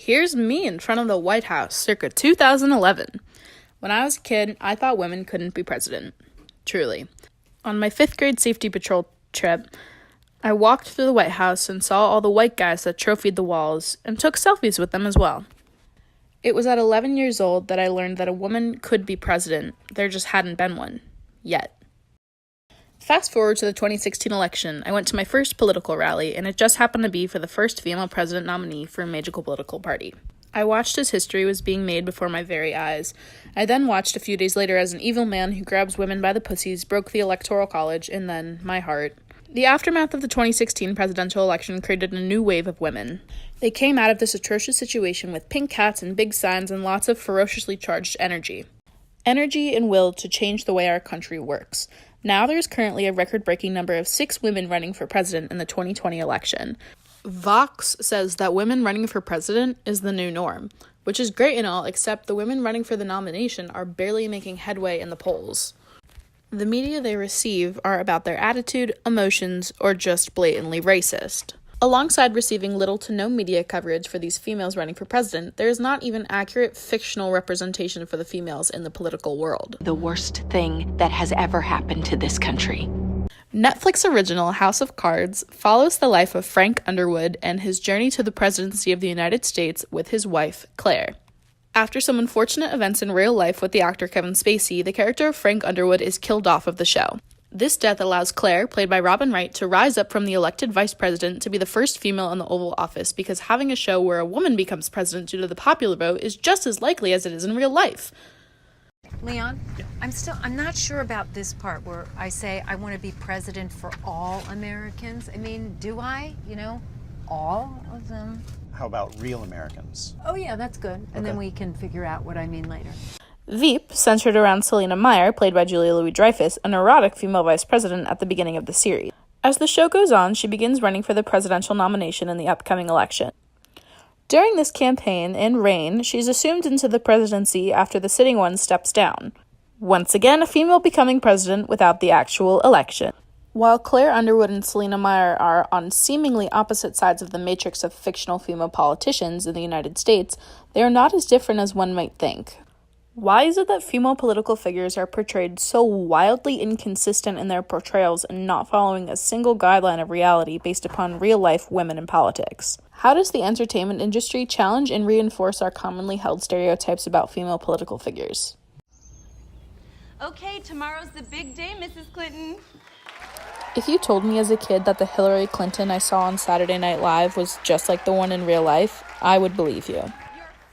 Here's me in front of the White House circa 2011. When I was a kid, I thought women couldn't be president. Truly. On my 5th grade safety patrol trip, I walked through the White House and saw all the white guys that trophied the walls and took selfies with them as well. It was at 11 years old that I learned that a woman could be president. There just hadn't been one. Yet. Fast forward to the 2016 election, I went to my first political rally, and it just happened to be for the first female president nominee for a major political party. I watched as history was being made before my very eyes. I then watched a few days later as an evil man who grabs women by the pussies broke the Electoral College, and then my heart. The aftermath of the 2016 presidential election created a new wave of women. They came out of this atrocious situation with pink hats and big signs and lots of ferociously charged energy. Energy and will to change the way our country works. Now there's currently a record-breaking number of 6 women running for president in the 2020 election. Vox says that women running for president is the new norm, which is great and all, except the women running for the nomination are barely making headway in the polls. The media they receive are about their attitude, emotions, or just blatantly racist. Alongside receiving little to no media coverage for these females running for president, there is not even accurate fictional representation for the females in the political world. The worst thing that has ever happened to this country. Netflix original House of Cards follows the life of Frank Underwood and his journey to the presidency of the United States with his wife, Claire. After some unfortunate events in real life with the actor Kevin Spacey, the character of Frank Underwood is killed off of the show. This death allows Claire, played by Robin Wright, to rise up from the elected vice president to be the first female in the Oval Office, because having a show where a woman becomes president due to the popular vote is just as likely as it is in real life. Leon, yeah. I'm not sure about this part where I say I want to be president for all Americans. I mean, do I? All of them? How about real Americans? Oh yeah, that's good. And then we can figure out what I mean later. Veep centered around Selena Meyer, played by Julia Louis-Dreyfus, a neurotic female vice president at the beginning of the series. As the show goes on, she begins running for the presidential nomination in the upcoming election. During this campaign and reign, she's assumed into the presidency after the sitting one steps down. Once again, a female becoming president without the actual election. While Claire Underwood and Selena Meyer are on seemingly opposite sides of the matrix of fictional female politicians in the United States, they are not as different as one might think. Why is it that female political figures are portrayed so wildly inconsistent in their portrayals and not following a single guideline of reality based upon real-life women in politics? How does the entertainment industry challenge and reinforce our commonly held stereotypes about female political figures? Okay, tomorrow's the big day, Mrs. Clinton. If you told me as a kid that the Hillary Clinton I saw on Saturday Night Live was just like the one in real life, I would believe you.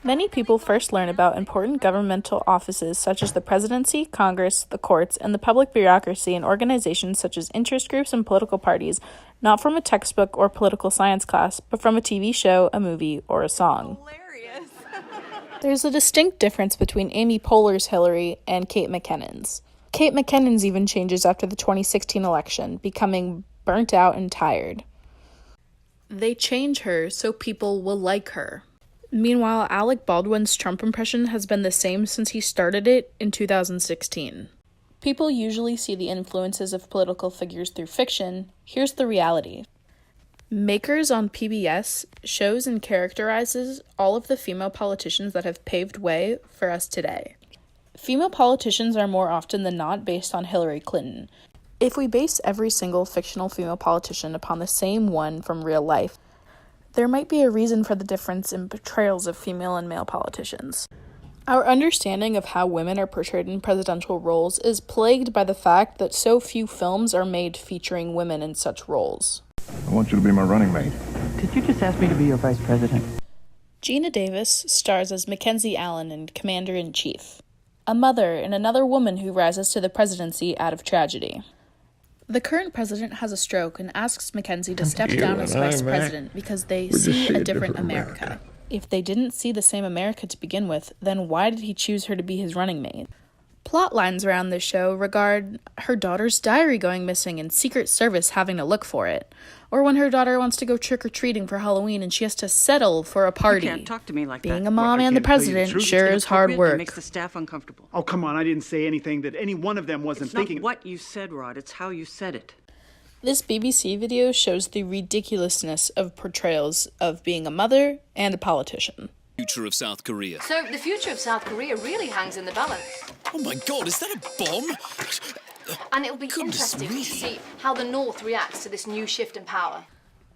Many people first learn about important governmental offices such as the presidency, Congress, the courts, and the public bureaucracy in organizations such as interest groups and political parties, not from a textbook or political science class, but from a TV show, a movie, or a song. Hilarious. There's a distinct difference between Amy Poehler's Hillary and Kate McKinnon's. Kate McKinnon's even changes after the 2016 election, becoming burnt out and tired. They change her so people will like her. Meanwhile, Alec Baldwin's Trump impression has been the same since he started it in 2016. People usually see the influences of political figures through fiction. Here's the reality. Makers on PBS shows and characterizes all of the female politicians that have paved way for us today. Female politicians are more often than not based on Hillary Clinton. If we base every single fictional female politician upon the same one from real life, there might be a reason for the difference in portrayals of female and male politicians. Our understanding of how women are portrayed in presidential roles is plagued by the fact that so few films are made featuring women in such roles. I want you to be my running mate. Did you just ask me to be your vice president? Gina Davis stars as Mackenzie Allen in Commander-in-Chief, a mother and another woman who rises to the presidency out of tragedy. The current president has a stroke and asks Mackenzie to step down as vice president because they see a different America. If they didn't see the same America to begin with, then why did he choose her to be his running mate? Plot lines around this show regard her daughter's diary going missing and Secret Service having to look for it, or when her daughter wants to go trick-or-treating for Halloween and she has to settle for a party. You can't talk to me like that. Being a mom and the president sure is hard work. It makes the staff uncomfortable. Oh, come on, I didn't say anything that any one of them wasn't thinking. It's not what you said, Rod, it's how you said it. This BBC video shows the ridiculousness of portrayals of being a mother and a politician. Future of South Korea. So the future of South Korea really hangs in the balance. Oh my God, is that a bomb? And it'll be Goodness interesting me. to see how the North reacts to this new shift in power.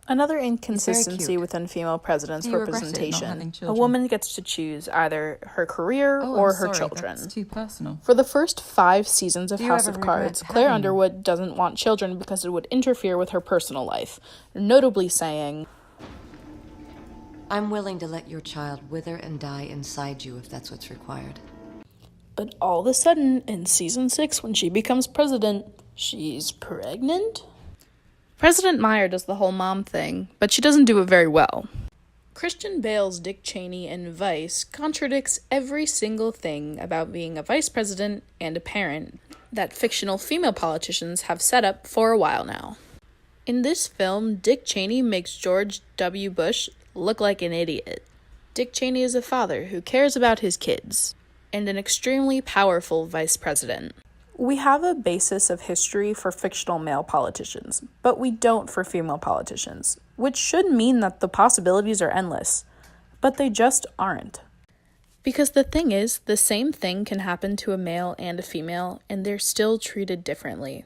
Another inconsistency within female presidents' representation. A woman gets to choose either her career or her children. That's too personal. For the first 5 seasons of House ever of Cards, regret Claire having Underwood doesn't want children because it would interfere with her personal life, notably saying, I'm willing to let your child wither and die inside you if that's what's required. but all of a sudden, in season 6, when she becomes president, she's pregnant? President Meyer does the whole mom thing, but she doesn't do it very well. Christian Bale's Dick Cheney in Vice contradicts every single thing about being a vice president and a parent that fictional female politicians have set up for a while now. In this film, Dick Cheney makes George W. Bush look like an idiot. Dick Cheney is a father who cares about his kids, and an extremely powerful vice president. We have a basis of history for fictional male politicians, but we don't for female politicians, which should mean that the possibilities are endless, but they just aren't. Because the thing is, the same thing can happen to a male and a female, and they're still treated differently.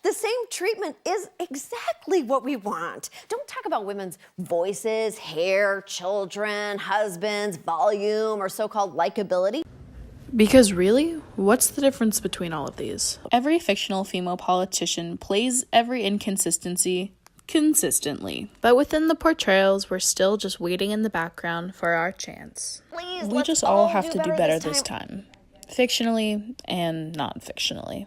The same treatment is exactly what we want. Don't talk about women's voices, hair, children, husbands, volume, or so-called likability. Because really, what's the difference between all of these? Every fictional female politician plays every inconsistency consistently. But within the portrayals, we're still just waiting in the background for our chance. Please, we just all have to do better this time. Fictionally and non-fictionally.